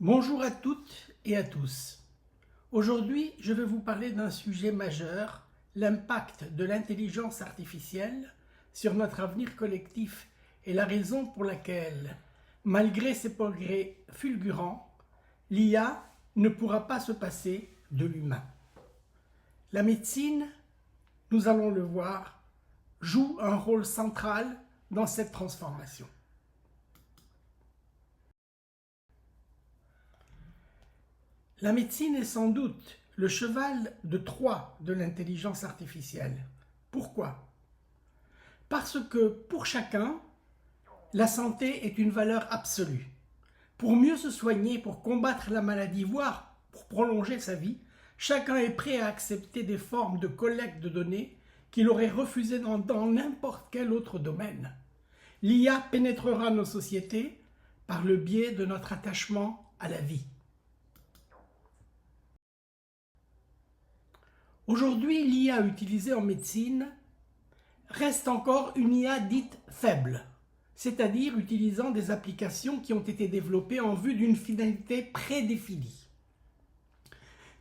Bonjour à toutes et à tous. Aujourd'hui, je vais vous parler d'un sujet majeur, l'impact de l'intelligence artificielle sur notre avenir collectif et la raison pour laquelle, malgré ses progrès fulgurants, l'IA ne pourra pas se passer de l'humain. La médecine, nous allons le voir, joue un rôle central dans cette transformation. La médecine est sans doute le cheval de Troie de l'intelligence artificielle. Pourquoi? Parce que pour chacun, la santé est une valeur absolue. Pour mieux se soigner, pour combattre la maladie, voire pour prolonger sa vie, chacun est prêt à accepter des formes de collecte de données qu'il aurait refusées dans n'importe quel autre domaine. L'IA pénétrera nos sociétés par le biais de notre attachement à la vie. Aujourd'hui, l'IA utilisée en médecine reste encore une IA dite faible, c'est-à-dire utilisant des applications qui ont été développées en vue d'une finalité prédéfinie.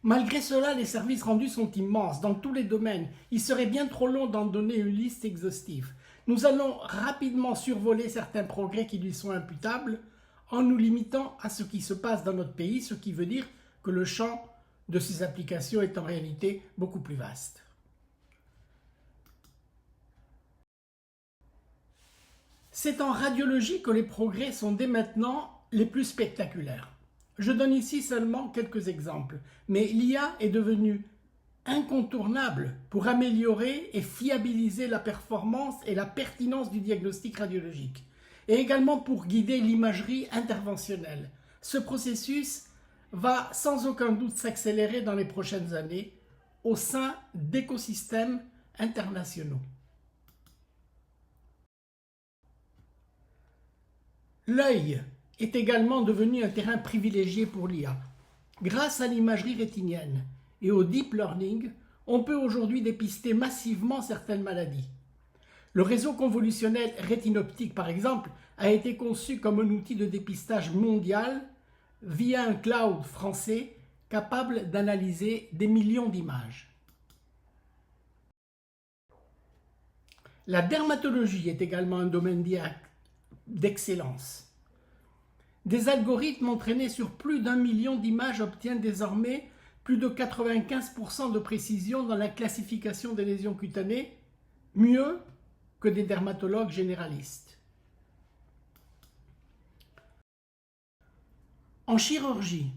Malgré cela, les services rendus sont immenses dans tous les domaines. Il serait bien trop long d'en donner une liste exhaustive. Nous allons rapidement survoler certains progrès qui lui sont imputables en nous limitant à ce qui se passe dans notre pays, ce qui veut dire que le champ de ces applications est en réalité beaucoup plus vaste. C'est en radiologie que les progrès sont dès maintenant les plus spectaculaires. Je donne ici seulement quelques exemples, mais l'IA est devenue incontournable pour améliorer et fiabiliser la performance et la pertinence du diagnostic radiologique, et également pour guider l'imagerie interventionnelle. Ce processus va sans aucun doute s'accélérer dans les prochaines années au sein d'écosystèmes internationaux. L'œil est également devenu un terrain privilégié pour l'IA. Grâce à l'imagerie rétinienne et au deep learning, on peut aujourd'hui dépister massivement certaines maladies. Le réseau convolutionnel rétinoptique, par exemple, a été conçu comme un outil de dépistage mondial via un cloud français capable d'analyser des millions d'images. La dermatologie est également un domaine d'excellence. Des algorithmes entraînés sur plus d'1 million d'images obtiennent désormais plus de 95% de précision dans la classification des lésions cutanées, mieux que des dermatologues généralistes. En chirurgie,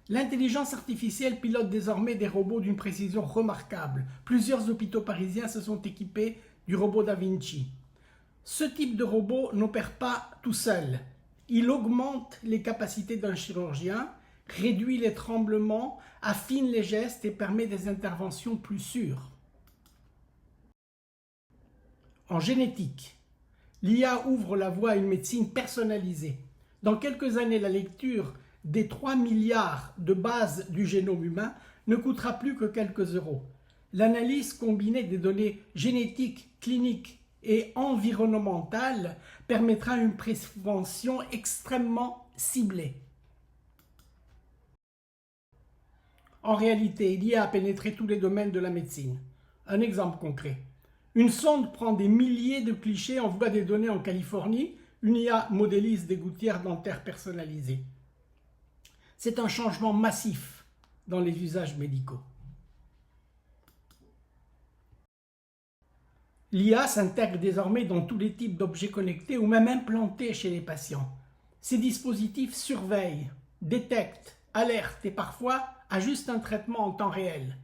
l'intelligence artificielle pilote désormais des robots d'une précision remarquable. Plusieurs hôpitaux parisiens se sont équipés du robot Da Vinci. Ce type de robot n'opère pas tout seul. Il augmente les capacités d'un chirurgien, réduit les tremblements, affine les gestes et permet des interventions plus sûres. En génétique, l'IA ouvre la voie à une médecine personnalisée. Dans quelques années, la lecture des 3 milliards de bases du génome humain ne coûtera plus que quelques euros. L'analyse combinée des données génétiques, cliniques et environnementales permettra une prévention extrêmement ciblée. En réalité, l'IA a pénétré tous les domaines de la médecine. Un exemple concret. Une sonde prend des milliers de clichés, envoie des données en Californie. Une IA modélise des gouttières dentaires personnalisées. C'est un changement massif dans les usages médicaux. L'IA s'intègre désormais dans tous les types d'objets connectés ou même implantés chez les patients. Ces dispositifs surveillent, détectent, alertent et parfois ajustent un traitement en temps réel.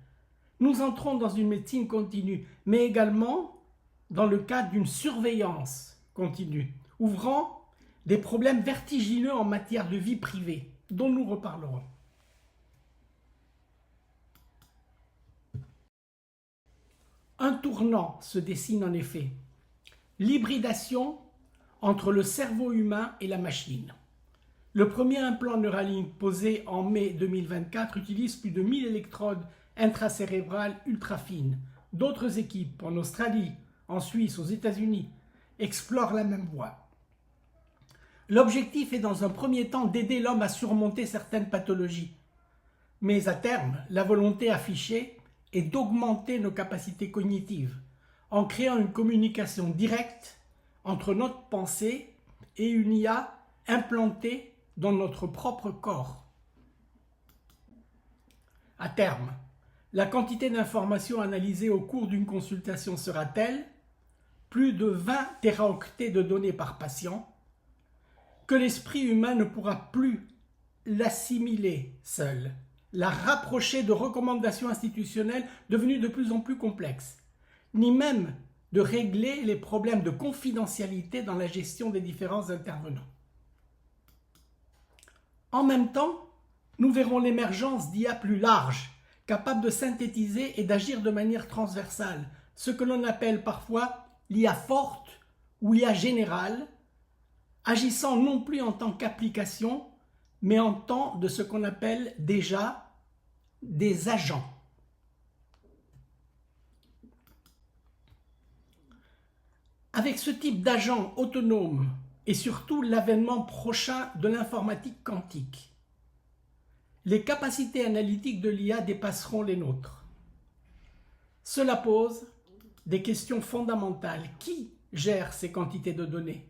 Nous entrons dans une médecine continue, mais également dans le cadre d'une surveillance continue, ouvrant des problèmes vertigineux en matière de vie privée, dont nous reparlerons. Un tournant se dessine en effet, l'hybridation entre le cerveau humain et la machine. Le premier implant Neuralink posé en mai 2024 utilise plus de 1000 électrodes intracérébrales ultra fines. D'autres équipes en Australie, en Suisse, aux États-Unis explorent la même voie. L'objectif est dans un premier temps d'aider l'homme à surmonter certaines pathologies. Mais à terme, la volonté affichée est d'augmenter nos capacités cognitives en créant une communication directe entre notre pensée et une IA implantée dans notre propre corps. À terme, la quantité d'informations analysées au cours d'une consultation sera telle, plus de 20 téraoctets de données par patient, que l'esprit humain ne pourra plus l'assimiler seul, la rapprocher de recommandations institutionnelles devenues de plus en plus complexes, ni même de régler les problèmes de confidentialité dans la gestion des différents intervenants. En même temps, nous verrons l'émergence d'IA plus larges, capables de synthétiser et d'agir de manière transversale, ce que l'on appelle parfois l'IA forte ou IA générale, agissant non plus en tant qu'application, mais en tant de ce qu'on appelle déjà des agents. Avec ce type d'agents autonomes et surtout l'avènement prochain de l'informatique quantique, les capacités analytiques de l'IA dépasseront les nôtres. Cela pose des questions fondamentales. Qui gère ces quantités de données?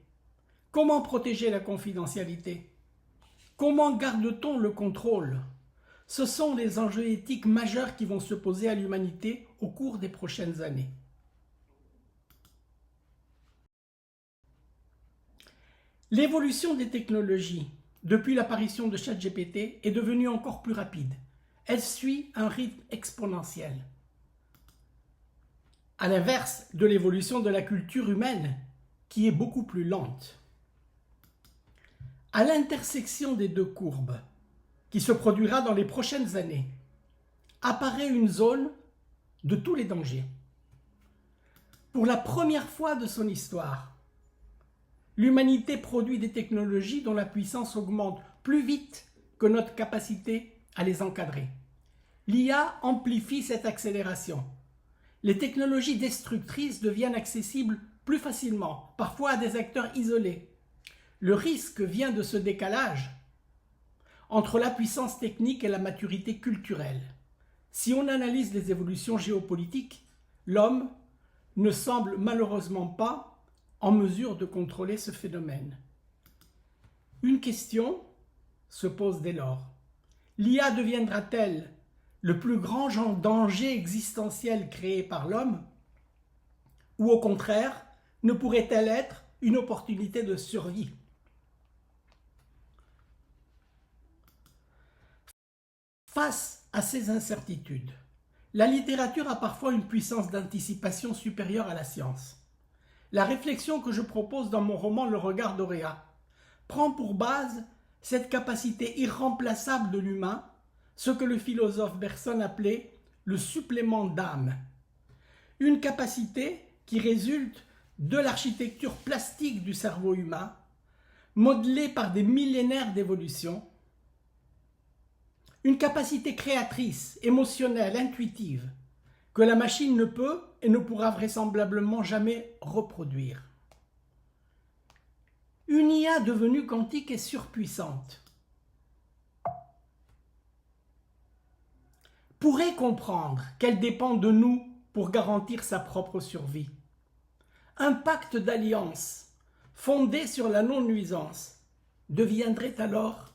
Comment protéger la confidentialité? Comment garde-t-on le contrôle? Ce sont les enjeux éthiques majeurs qui vont se poser à l'humanité au cours des prochaines années. L'évolution des technologies depuis l'apparition de ChatGPT est devenue encore plus rapide. Elle suit un rythme exponentiel. À l'inverse de l'évolution de la culture humaine, qui est beaucoup plus lente. À l'intersection des deux courbes, qui se produira dans les prochaines années, apparaît une zone de tous les dangers. Pour la première fois de son histoire, l'humanité produit des technologies dont la puissance augmente plus vite que notre capacité à les encadrer. L'IA amplifie cette accélération. Les technologies destructrices deviennent accessibles plus facilement, parfois à des acteurs isolés. Le risque vient de ce décalage entre la puissance technique et la maturité culturelle. Si on analyse les évolutions géopolitiques, l'homme ne semble malheureusement pas en mesure de contrôler ce phénomène. Une question se pose dès lors. L'IA deviendra-t-elle le plus grand danger existentiel créé par l'homme? Ou au contraire, ne pourrait-elle être une opportunité de survie? Face à ces incertitudes, la littérature a parfois une puissance d'anticipation supérieure à la science. La réflexion que je propose dans mon roman Le regard d'Auréa prend pour base cette capacité irremplaçable de l'humain, ce que le philosophe Bergson appelait le supplément d'âme. Une capacité qui résulte de l'architecture plastique du cerveau humain, modelée par des millénaires d'évolution, une capacité créatrice, émotionnelle, intuitive, que la machine ne peut et ne pourra vraisemblablement jamais reproduire. Une IA devenue quantique et surpuissante pourrait comprendre qu'elle dépend de nous pour garantir sa propre survie. Un pacte d'alliance fondé sur la non-nuisance deviendrait alors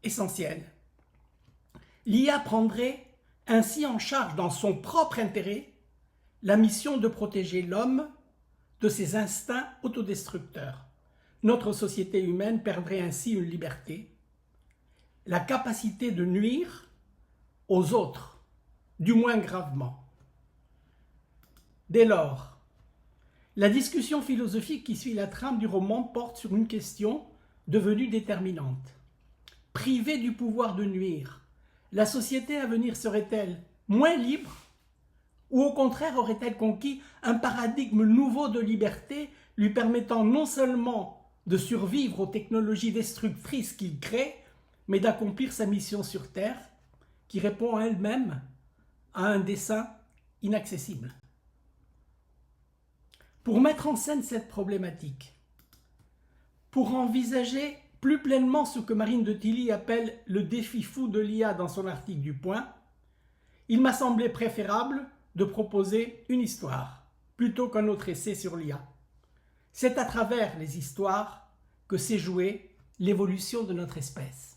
essentiel. L'IA prendrait ainsi en charge dans son propre intérêt la mission de protéger l'homme de ses instincts autodestructeurs. Notre société humaine perdrait ainsi une liberté, la capacité de nuire aux autres, du moins gravement. Dès lors, la discussion philosophique qui suit la trame du roman porte sur une question devenue déterminante. Privée du pouvoir de nuire, la société à venir serait-elle moins libre ou au contraire aurait-elle conquis un paradigme nouveau de liberté lui permettant non seulement de survivre aux technologies destructrices qu'il crée, mais d'accomplir sa mission sur Terre qui répond à elle-même à un dessein inaccessible. Pour mettre en scène cette problématique, Pour envisager plus pleinement ce que Marine de Tilly appelle le défi fou de l'IA dans son article du Point, il m'a semblé préférable de proposer une histoire plutôt qu'un autre essai sur l'IA. C'est à travers les histoires que s'est jouée l'évolution de notre espèce.